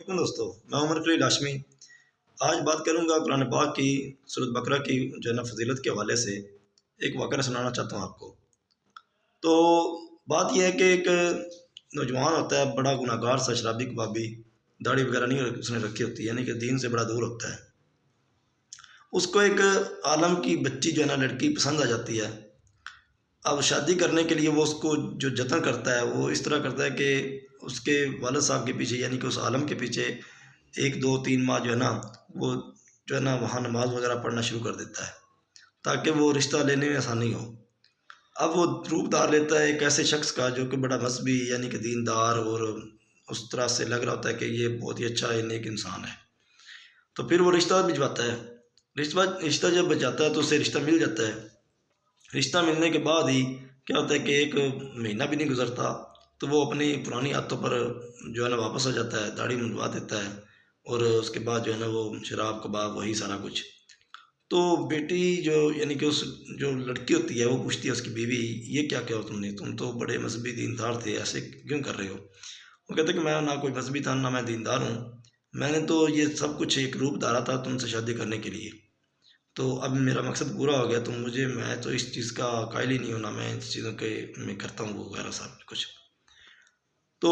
علیکم دوستو، میں عمر خلیل ہاشمی آج بات کروں گا قرآن پاک کی سورۃ بقرہ کی جو ہے نا فضیلت کے حوالے سے ایک واقعہ سنانا چاہتا ہوں آپ کو۔ تو بات یہ ہے کہ ایک نوجوان ہوتا ہے، بڑا گناہ گار سا، شرابی کبابی، داڑھی وغیرہ نہیں اس نے رکھی ہوتی ہے، یعنی کہ دین سے بڑا دور ہوتا ہے۔ اس کو ایک عالم کی بچی جو ہے نا لڑکی پسند آ جاتی ہے۔ اب شادی کرنے کے لیے وہ اس کو جو جتن کرتا ہے وہ اس طرح کرتا ہے کہ اس کے والد صاحب کے پیچھے، یعنی کہ اس عالم کے پیچھے 1 2 3 ماہ جو ہے نا وہ جو ہے نا وہاں نماز وغیرہ پڑھنا شروع کر دیتا ہے تاکہ وہ رشتہ لینے میں آسانی ہو۔ اب وہ روپ دار لیتا ہے ایک ایسے شخص کا جو کہ بڑا مذہبی، یعنی کہ دیندار، اور اس طرح سے لگ رہا ہوتا ہے کہ یہ بہت ہی اچھا نیک انسان ہے۔ تو پھر وہ رشتہ بھجواتا ہے۔ رشتہ جب بچاتا ہے تو اسے رشتہ مل جاتا ہے۔ رشتہ ملنے کے بعد ہی کیا ہوتا ہے کہ 1 مہینہ بھی نہیں گزرتا تو وہ اپنی پرانی عادتوں پر جو ہے نا واپس آ جاتا ہے، داڑھی منڈوا دیتا ہے، اور اس کے بعد جو ہے نا وہ شراب کباب وہی سارا کچھ۔ تو بیٹی جو یعنی کہ اس جو لڑکی ہوتی ہے وہ پوچھتی ہے اس کی بیوی، یہ کیا کیا تم تو بڑے مذہبی دیندار تھے، ایسے کیوں کر رہے ہو؟ وہ کہتے ہیں کہ میں نہ کوئی مذہبی تھا نہ میں دیندار ہوں، میں نے تو یہ سب کچھ ایک روپ دھارا تھا تم سے شادی کرنے کے لیے، تو اب میرا مقصد پورا ہو گیا، تو میں تو اس چیز کا قائل ہی نہیں ہونا، میں اس چیزوں کے میں کرتا ہوں وہ وغیرہ سب کچھ۔ تو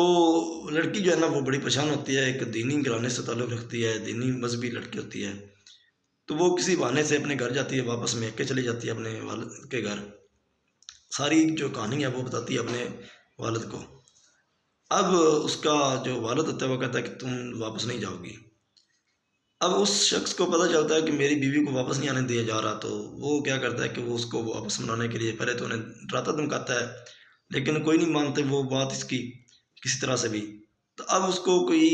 لڑکی جو ہے نا وہ بڑی پریشان ہوتی ہے، ایک دینی گھرانے سے تعلق رکھتی ہے، دینی مذہبی لڑکی ہوتی ہے، تو وہ کسی بہانے سے اپنے گھر جاتی ہے، واپس میں کے چلی جاتی ہے اپنے والد کے گھر۔ ساری جو کہانی ہے وہ بتاتی ہے اپنے والد کو۔ اب اس کا جو والد ہوتا ہے وہ کہتا ہے کہ تم واپس نہیں جاؤ گی۔ اب اس شخص کو پتہ چلتا ہے کہ میری بیوی کو واپس نہیں آنے دیا جا رہا، تو وہ کیا کرتا ہے کہ وہ اس کو واپس منانے کے لیے پہلے تو انہیں ڈراتا دھمکاتا ہے، لیکن کوئی نہیں مانتے وہ بات اس کی کسی طرح سے بھی۔ تو اب اس کو کوئی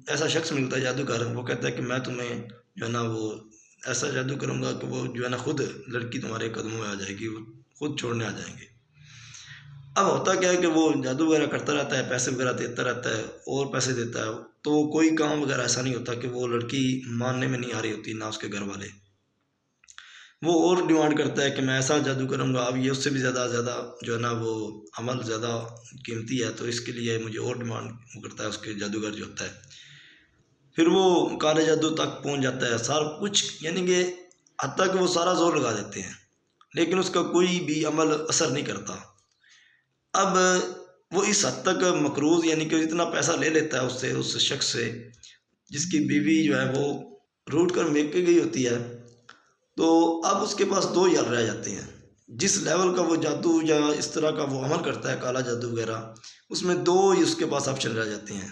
ایسا شخص ملتا ہے جادوگر، وہ کہتا ہے کہ میں تمہیں جو ہے نا وہ ایسا جادو کروں گا کہ وہ جو ہے نا خود لڑکی تمہارے قدموں میں آ جائے گی، وہ خود چھوڑنے آ جائیں گے۔ اب ہوتا کیا ہے کہ وہ جادو وغیرہ کرتا رہتا ہے، پیسے وغیرہ دیتا رہتا ہے اور پیسے دیتا ہے، تو کوئی کام وغیرہ ایسا نہیں ہوتا کہ وہ لڑکی ماننے میں نہیں آ رہی ہوتی، نہ اس کے گھر والے۔ وہ اور ڈیمانڈ کرتا ہے کہ میں ایسا جادو کروں گا، اب یہ اس سے بھی زیادہ جو ہے نا وہ عمل زیادہ قیمتی ہے، تو اس کے لیے مجھے اور ڈیمانڈ کرتا ہے اس کے جادوگر جو ہوتا ہے۔ پھر وہ کالے جادو تک پہنچ جاتا ہے، سارا کچھ، یعنی کہ حتیٰ کہ وہ سارا زور لگا دیتے ہیں لیکن اس کا کوئی بھی عمل اثر نہیں کرتا۔ اب وہ اس حد تک مقروض، یعنی کہ اتنا پیسہ لے لیتا ہے اس شخص سے جس کی بیوی جو ہے وہ روٹ کر میکے گئی ہوتی ہے، تو اب اس کے پاس 2 حل رہ جاتے ہیں۔ جس لیول کا وہ جادو یا اس طرح کا وہ عمل کرتا ہے کالا جادو وغیرہ، اس میں 2 ہی اس کے پاس آپشن رہ جاتے ہیں،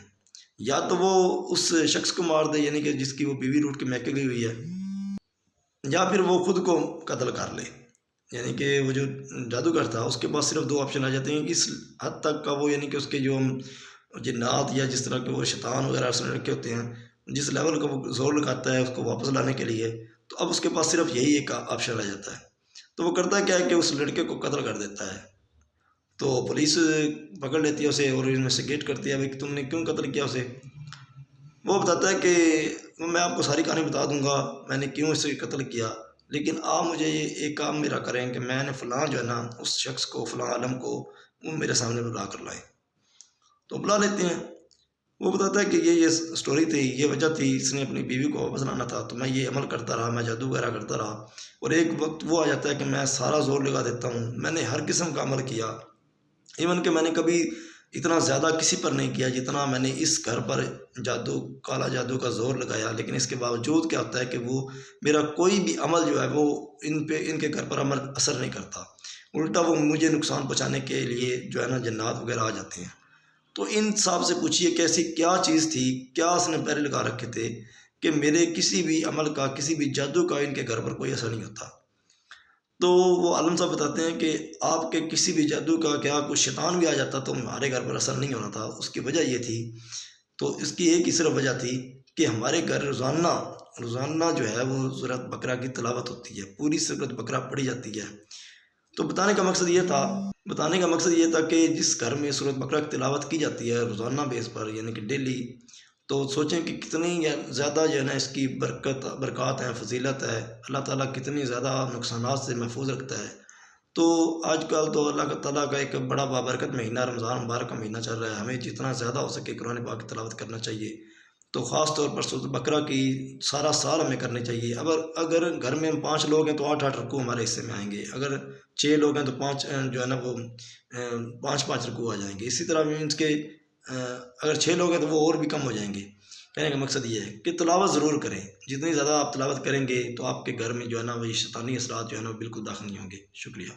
یا تو وہ اس شخص کو مار دے، یعنی کہ جس کی وہ بیوی روٹ کے میکے گئی ہوئی ہے، یا پھر وہ خود کو قتل کر لے۔ یعنی کہ وہ جو جادوگر تھا اس کے پاس صرف 2 آپشن آ جاتے ہیں، اس حد تک کا وہ، یعنی کہ اس کے جو جنات یا جس طرح کے وہ شیطان وغیرہ اس نے رکھے ہوتے ہیں، جس لیول کا وہ زور لگاتا ہے اس کو واپس لانے کے لیے، تو اب اس کے پاس صرف یہی ایک آپشن رہ جاتا ہے۔ تو وہ کرتا کیا ہے کہ اس لڑکے کو قتل کر دیتا ہے۔ تو پولیس پکڑ لیتی ہے اسے اور انویسٹیگیٹ کرتی ہے، بھائی تم نے کیوں قتل کیا اسے؟ وہ بتاتا ہے کہ میں آپ کو ساری کہانی بتا دوں گا میں نے کیوں اسے قتل کیا، لیکن آپ مجھے ایک کام میرا کریں کہ میں نے فلاں جو ہے نا اس شخص کو، فلاں عالم کو، وہ میرے سامنے بلا کر لائیں۔ تو بلا لیتے ہیں۔ وہ بتاتا ہے کہ یہ سٹوری تھی، یہ وجہ تھی، اس نے اپنی بیوی کو واپس لانا تھا، تو میں یہ عمل کرتا رہا، میں جادو وغیرہ کرتا رہا، اور ایک وقت وہ آ جاتا ہے کہ میں سارا زور لگا دیتا ہوں، میں نے ہر قسم کا عمل کیا، ایون کہ میں نے کبھی اتنا زیادہ کسی پر نہیں کیا جتنا میں نے اس گھر پر جادو، کالا جادو کا زور لگایا، لیکن اس کے باوجود کیا ہوتا ہے کہ وہ میرا کوئی بھی عمل جو ہے وہ ان کے گھر پر عمل اثر نہیں کرتا، الٹا وہ مجھے نقصان پہنچانے کے لیے جو ہے نا جنات وغیرہ آ جاتے ہیں۔ تو ان صاحب سے پوچھیے کہ ایسی کیا چیز تھی، کیا اس نے پہلے لگا رکھے تھے کہ میرے کسی بھی عمل کا، کسی بھی جادو کا ان کے گھر پر کوئی اثر نہیں ہوتا؟ تو وہ عالم صاحب بتاتے ہیں کہ آپ کے کسی بھی جادو کا کیا کچھ شیطان بھی آ جاتا تو ہمارے گھر پر اثر نہیں ہونا تھا، اس کی وجہ یہ تھی، تو اس کی ایک ہی صرف وجہ تھی کہ ہمارے گھر روزانہ جو ہے وہ سورۃ بقرہ کی تلاوت ہوتی ہے، پوری سورۃ بقرہ پڑھی جاتی ہے۔ تو بتانے کا مقصد یہ تھا کہ جس گھر میں سورۃ بقرہ کی تلاوت کی جاتی ہے روزانہ بیس پر، یعنی کہ ڈیلی، تو سوچیں کہ کتنی زیادہ جو ہے نا اس کی برکات ہیں، فضیلت ہے، اللہ تعالیٰ کتنی زیادہ نقصانات سے محفوظ رکھتا ہے۔ تو آج کل تو اللہ تعالیٰ کا ایک بڑا بابرکت مہینہ رمضان مبارک کا مہینہ چل رہا ہے، ہمیں جتنا زیادہ ہو سکے قرآن پاک کی تلاوت کرنا چاہیے تو خاص طور پر سورۃ بقرہ کی سارا سال ہمیں کرنی چاہیے. اگر گھر میں ہم 5 لوگ ہیں تو 8 رکوع ہمارے حصے میں آئیں گے. اگر 6 لوگ ہیں تو 5 جو ہے نا وہ 5 رکوع آ جائیں گے. اسی طرح مینس کہ اگر 6 لوگ ہیں تو وہ اور بھی کم ہو جائیں گے. کہنے کا مقصد یہ ہے کہ تلاوت ضرور کریں. جتنی زیادہ آپ تلاوت کریں گے تو آپ کے گھر میں جو ہے نا وہ شیطانی اثرات جو ہے نا بالکل داخل نہیں ہوں گے. شکریہ.